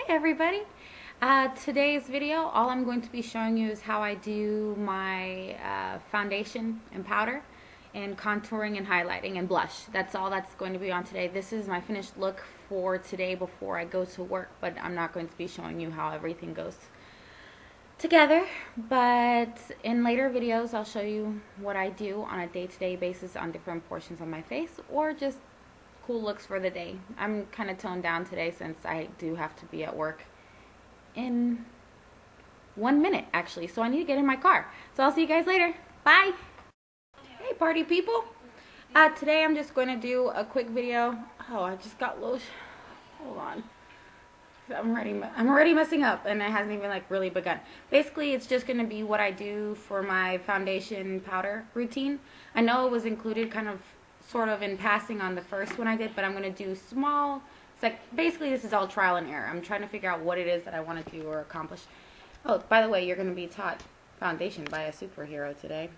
Everybody. Today's video, all I'm going to be showing you is how I do my foundation and powder and contouring and highlighting and blush. That's all that's going to be on today. This is my finished look for today before I go to work, but I'm not going to be showing you how everything goes together. But in later videos, I'll show you what I do on a day-to-day basis on different portions of my face, or just cool looks for the day. I'm kind of toned down today since I do have to be at work in 1 minute actually, so I need to get in my car. So I'll see you guys later. Bye. Hey party people. Today I'm just going to do a quick video. Oh, I just got lotion. Hold on. I'm already messing up and it hasn't even like really begun. Basically, it's just going to be what I do for my foundation powder routine. I know it was included kind of sort of in passing on the first one I did, but I'm going to do small. It's like basically this is all trial and error. I'm trying to figure out what it is that I want to do or accomplish. Oh, by the way, you're going to be taught foundation by a superhero today.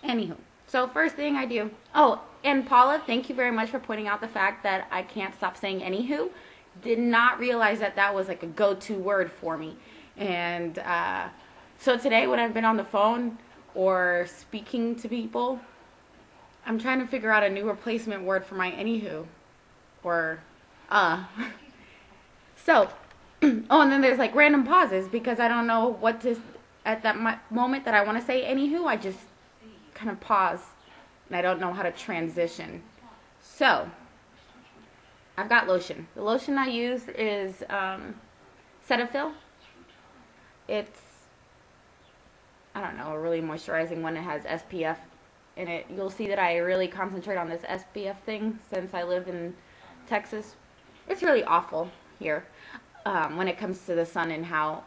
Anywho, so first thing I do. Oh, and Paula, thank you very much for pointing out the fact that I can't stop saying anywho. Did not realize that that was like a go-to word for me. And so today when I've been on the phone or speaking to people, I'm trying to figure out a new replacement word for my anywho or So, oh, and then there's like random pauses because I don't know what to, at that moment that I want to say anywho, I just kind of pause and I don't know how to transition. So, I've got lotion. The lotion I use is Cetaphil. It's, I don't know, a really moisturizing one. It has SPF in it. You'll see that I really concentrate on this SPF thing since I live in Texas. It's really awful here when it comes to the sun and how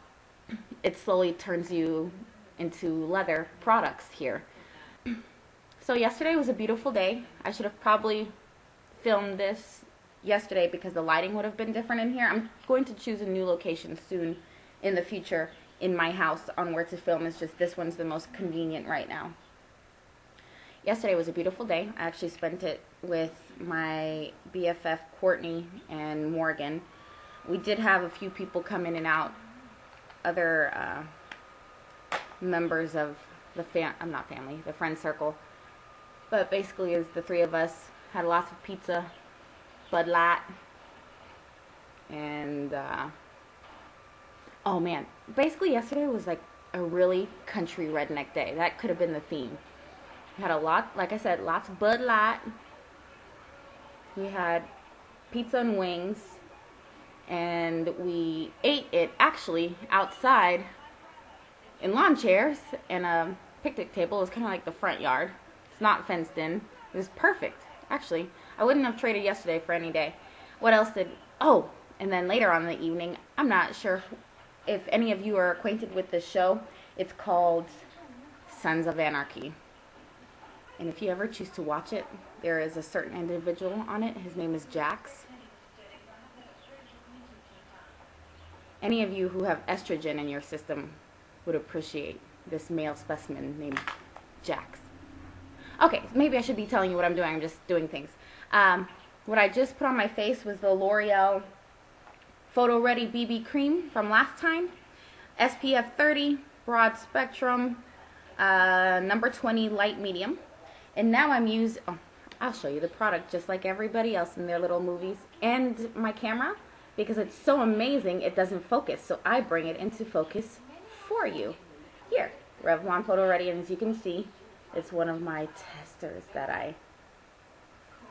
it slowly turns you into leather products here. So yesterday was a beautiful day. I should have probably filmed this yesterday because the lighting would have been different in here. I'm going to choose a new location soon in the future in my house on where to film. It's just this one's the most convenient right now. Yesterday was a beautiful day. I actually spent it with my BFF Courtney and Morgan. We did have a few people come in and out, other members of the the friend circle. But basically, it was the three of us. Had lots of pizza, Bud Light, and oh man, basically yesterday was like a really country redneck day. That could have been the theme. We had a lot, like I said, lots of Bud Light. We had pizza and wings, and we ate it actually outside in lawn chairs and a picnic table. It was kind of like the front yard. It's not fenced in. It was perfect, actually. I wouldn't have traded yesterday for any day. What else did, oh, and then later on in the evening, I'm not sure if any of you are acquainted with this show. It's called Sons of Anarchy. And if you ever choose to watch it, there is a certain individual on it. His name is Jax. Any of you who have estrogen in your system would appreciate this male specimen named Jax. Okay, maybe I should be telling you what I'm doing. I'm just doing things. What I just put on my face was the L'Oreal Photo Ready BB Cream from last time. SPF 30, broad spectrum, number 20, light medium. And now I'm using, oh, I'll show you the product just like everybody else in their little movies. And my camera, because it's so amazing, it doesn't focus. So I bring it into focus for you. Here, Revlon Photo Ready, and as you can see, it's one of my testers that I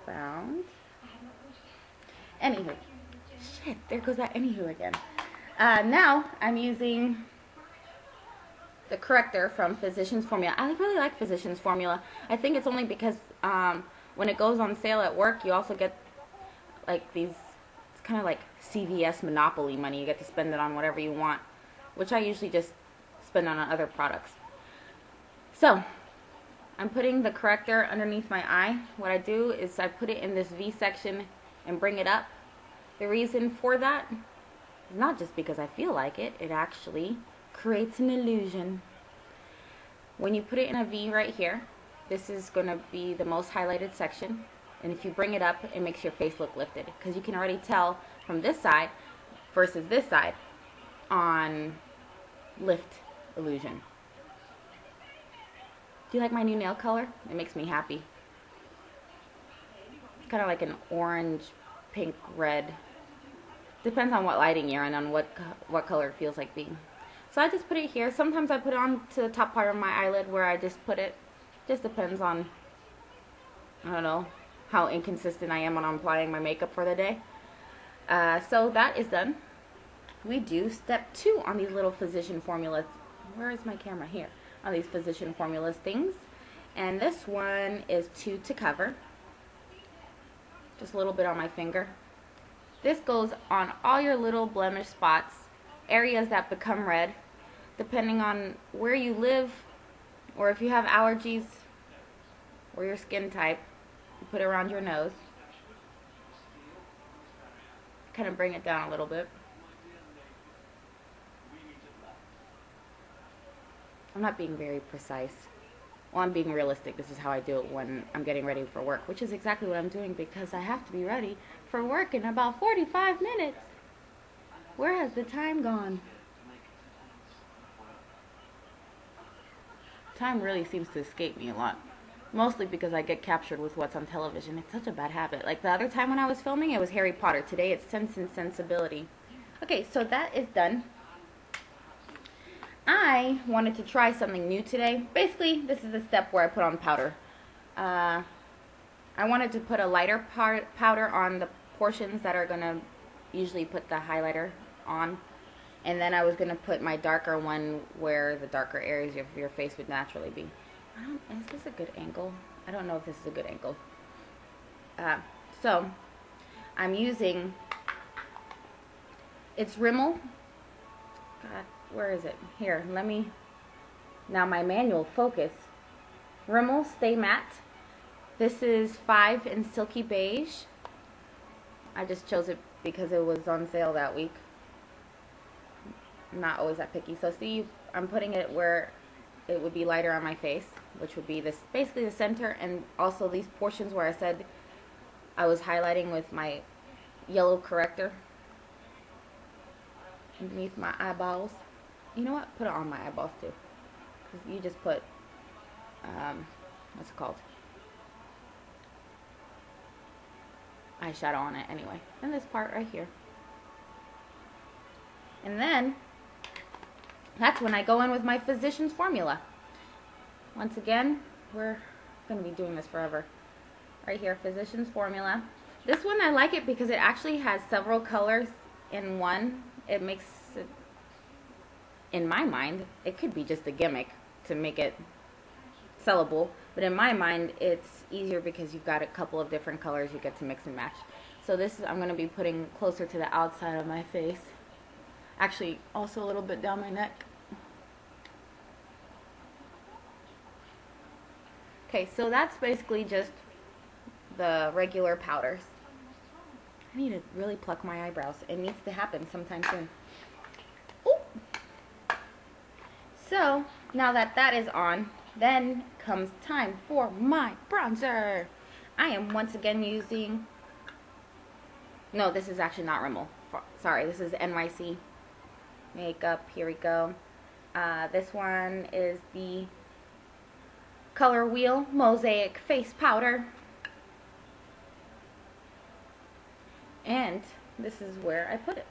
found. Anywho, shit, there goes that anywho again. Now I'm using the corrector from Physicians Formula. I really like Physicians Formula. I think it's only because when it goes on sale at work, you also get like these, it's kind of like CVS Monopoly money. You get to spend it on whatever you want, which I usually just spend on other products. So, I'm putting the corrector underneath my eye. What I do is I put it in this V section and bring it up. The reason for that is not just because I feel like it. It actually creates an illusion. When you put it in a V right here, this is going to be the most highlighted section. And if you bring it up, it makes your face look lifted. Because you can already tell from this side versus this side on Lift Illusion. Do you like my new nail color? It makes me happy. It's kind of like an orange, pink, red. Depends on what lighting you're in, on what color it feels like being. So I just put it here. Sometimes I put it on to the top part of my eyelid where I just put it. Just depends on, I don't know, how inconsistent I am when I'm applying my makeup for the day. So that is done. We do step 2 on these little Physician Formulas. Where is my camera? Here. On these Physician Formulas things. And this one is 2 to cover. Just a little bit on my finger. This goes on all your little blemish spots, areas that become red, depending on where you live, or if you have allergies, or your skin type. You put it around your nose. Kind of bring it down a little bit. I'm not being very precise. Well, I'm being realistic. This is how I do it when I'm getting ready for work, which is exactly what I'm doing because I have to be ready for work in about 45 minutes. Where has the time gone? Time really seems to escape me a lot. Mostly because I get captured with what's on television. It's such a bad habit. Like the other time when I was filming, it was Harry Potter. Today it's Sense and Sensibility. Okay, so that is done. I wanted to try something new today. Basically, this is the step where I put on powder. I wanted to put a lighter powder on the portions that are going to usually put the highlighter on. And then I was going to put my darker one where the darker areas of your face would naturally be. Is this a good angle? I don't know if this is a good angle. So, I'm using, it's Rimmel. God, where is it? Here, let me, now my manual focus. Rimmel Stay Matte. This is 5 in Silky Beige. I just chose it because it was on sale that week. I'm not always that picky. So see, I'm putting it where it would be lighter on my face, which would be this, basically the center, and also these portions where I said I was highlighting with my yellow corrector underneath my eyeballs. You know what? Put it on my eyeballs too, because you just put what's it called? Eyeshadow on it anyway. And this part right here. And then that's when I go in with my Physician's Formula. Once again, we're going to be doing this forever. Right here, Physician's Formula. This one I like it because it actually has several colors in one. It makes it, in my mind, it could be just a gimmick to make it sellable. But in my mind, it's easier because you've got a couple of different colors you get to mix and match. So this is, I'm going to be putting closer to the outside of my face. Actually, also a little bit down my neck. Okay, so that's basically just the regular powders. I need to really pluck my eyebrows. It needs to happen sometime soon. Ooh. So, now that that is on, then comes time for my bronzer. I am once again using, no, this is actually not Rimmel. Sorry, this is NYC makeup. Here we go. This one is the Color Wheel Mosaic Face Powder. And this is where I put it.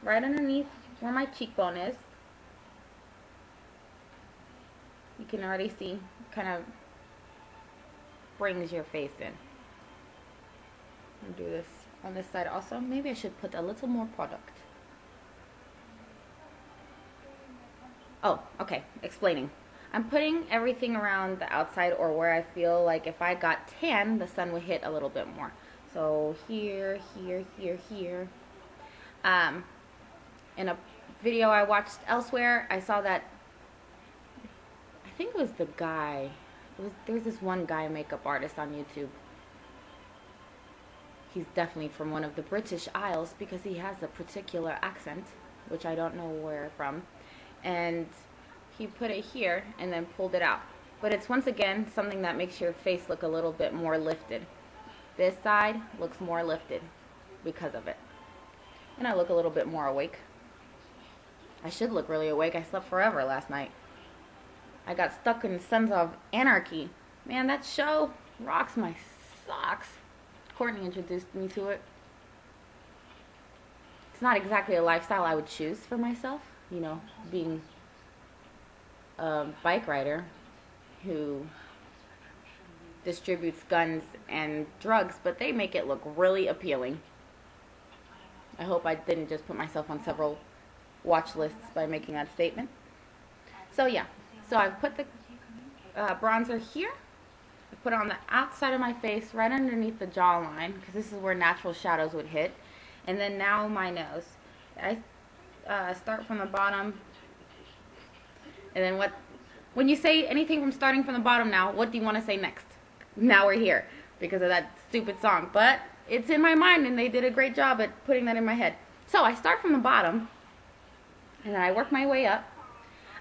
Right underneath where my cheekbone is. You can already see, kind of brings your face in. I'll do this on this side also. Maybe I should put a little more product. Oh, okay, explaining. I'm putting everything around the outside, or where I feel like if I got tan, the sun would hit a little bit more. So here, here, here, here. In a video I watched elsewhere, I saw that, I think it was the guy, there's this one guy makeup artist on YouTube. He's definitely from one of the British Isles because he has a particular accent, which I don't know where from. And he put it here and then pulled it out. But it's once again something that makes your face look a little bit more lifted. This side looks more lifted because of it. And I look a little bit more awake. I should look really awake. I slept forever last night. I got stuck in Sons of Anarchy. Man, that show rocks my socks. Courtney introduced me to it. It's not exactly a lifestyle I would choose for myself, you know, being a bike rider who distributes guns and drugs, but they make it look really appealing. I hope I didn't just put myself on several watch lists by making that statement. So yeah, so I've put the bronzer here. I put it on the outside of my face, right underneath the jawline, because this is where natural shadows would hit. And then now my nose. I start from the bottom. And then when you say anything from starting from the bottom now, what do you want to say next? Now we're here because of that stupid song. But it's in my mind, and they did a great job at putting that in my head. So I start from the bottom, and then I work my way up.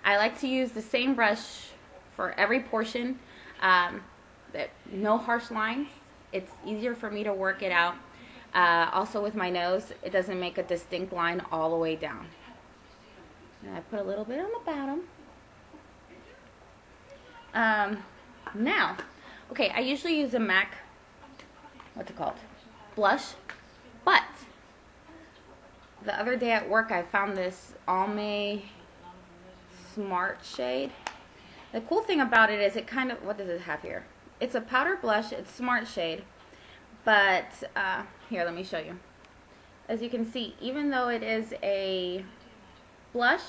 I like to use the same brush for every portion. No harsh lines. It's easier for me to work it out. Also with my nose, it doesn't make a distinct line all the way down. And I put a little bit on the bottom. Now, okay, I usually use a MAC, what's it called? Blush. But the other day at work, I found this Almay Smart shade. The cool thing about it is it kind of, what does it have here? It's a powder blush. It's Smart shade. But, here, let me show you. As you can see, even though it is a blush,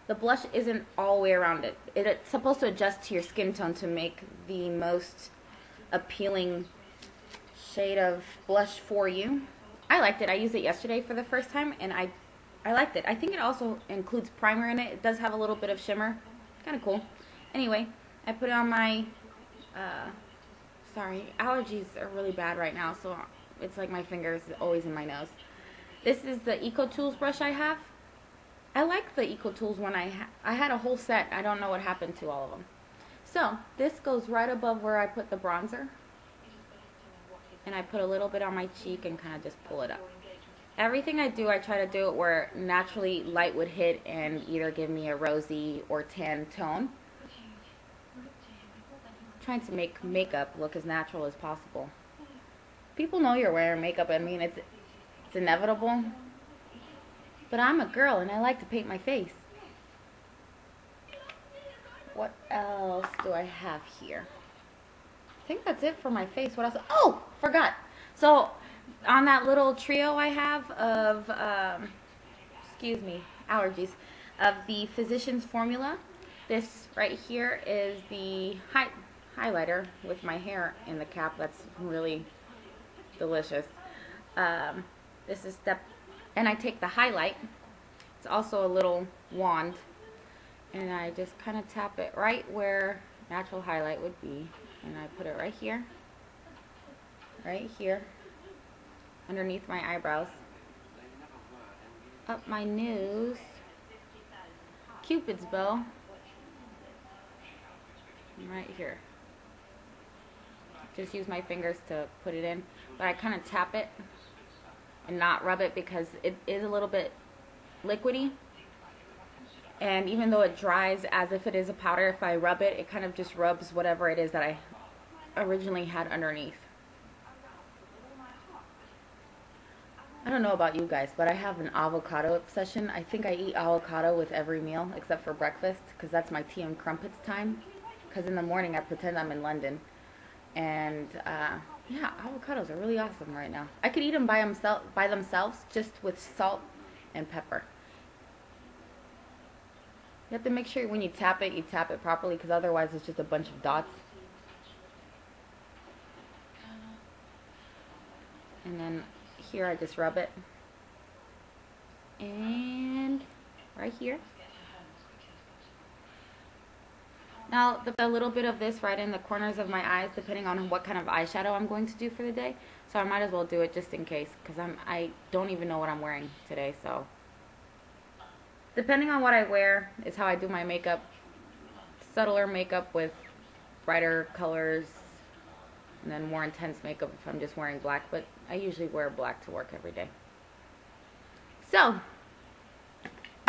the blush isn't all the way around it. It's supposed to adjust to your skin tone to make the most appealing shade of blush for you. I liked it. I used it yesterday for the first time, and I liked it. I think it also includes primer in it. It does have a little bit of shimmer. Kind of cool. Anyway, I put it on my, sorry, allergies are really bad right now, so it's like my fingers always in my nose. This is the EcoTools brush I have. I like the EcoTools when I had a whole set. I don't know what happened to all of them. So, this goes right above where I put the bronzer. And I put a little bit on my cheek and kind of just pull it up. Everything I do, I try to do it where naturally light would hit and either give me a rosy or tan tone. I'm trying to make makeup look as natural as possible. People know you're wearing makeup. I mean, it's inevitable. But I'm a girl and I like to paint my face. What else do I have here? I think that's it for my face. What else? Oh, forgot. So, on that little trio I have of, allergies, of the Physicians Formula, this right here is the highlighter with my hair in the cap. That's really delicious. This is and I take the highlight. It's also a little wand, and I just kind of tap it right where natural highlight would be, and I put it right here, underneath my eyebrows, up my nose, Cupid's bow, right here. Just use my fingers to put it in, but I kind of tap it and not rub it because it is a little bit liquidy, and even though it dries as if it is a powder, if I rub it, it kind of just rubs whatever it is that I originally had underneath. I don't know about you guys, but I have an avocado obsession. I think I eat avocado with every meal except for breakfast, because that's my tea and crumpets time, because in the morning I pretend I'm in London. And yeah, avocados are really awesome right now. I could eat them by themselves, just with salt and pepper. You have to make sure when you tap it properly, because otherwise it's just a bunch of dots. And then here I just rub it. And right here. Now, a little bit of this right in the corners of my eyes, depending on what kind of eyeshadow I'm going to do for the day. So I might as well do it just in case, because I don't even know what I'm wearing today. So depending on what I wear is how I do my makeup. Subtler makeup with brighter colors, and then more intense makeup if I'm just wearing black. But I usually wear black to work every day. So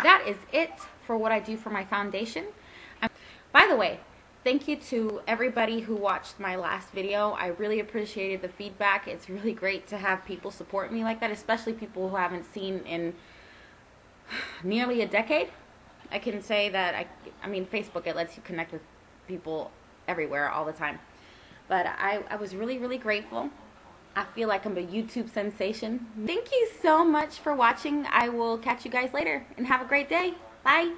that is it for what I do for my foundation. By the way, thank you to everybody who watched my last video. I really appreciated the feedback. It's really great to have people support me like that, especially people who haven't seen in nearly a decade. I can say that, I mean, Facebook, it lets you connect with people everywhere all the time. But I was really, really grateful. I feel like I'm a YouTube sensation. Thank you so much for watching. I will catch you guys later, and have a great day. Bye.